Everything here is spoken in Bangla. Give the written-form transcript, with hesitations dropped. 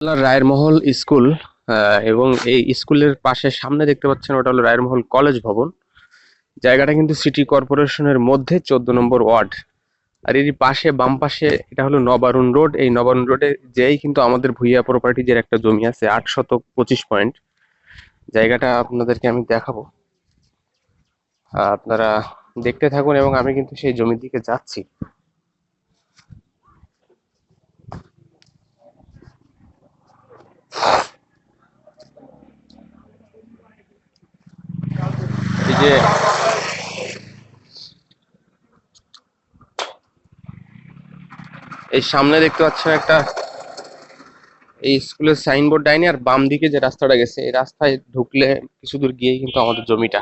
রায়েরমহল স্কুল। এবং এই স্কুলের পাশে সামনে দেখতে পাচ্ছেন ওটা হলো রায়েরমহল কলেজ ভবন। জায়গাটা কিন্তু সিটি কর্পোরেশনের মধ্যে 14 নম্বর ওয়ার্ড। আর এর পাশে বাম পাশে এটা হলো নবারুণ রোড। এই নবারুণ রোডে যেই কিন্তু আমাদের ভূঁইয়া প্রপার্টিজের একটা জমি আছে 8 শতক 25 পয়েন্ট। জায়গাটা আপনাদেরকে আমি দেখাবো, আপনারা দেখতে থাকুন এবং আমি কিন্তু সেই জমির দিকে যাচ্ছি। এই যে এই সামনে দেখতে পাচ্ছেন একটা এই স্কুলের সাইনবোর্ড ডাইনে, আর বাম দিকে যে রাস্তাটা গেছে এই রাস্তায় ঢুকলে কিছু দূর গিয়েই কিন্তু আমাদের জমিটা।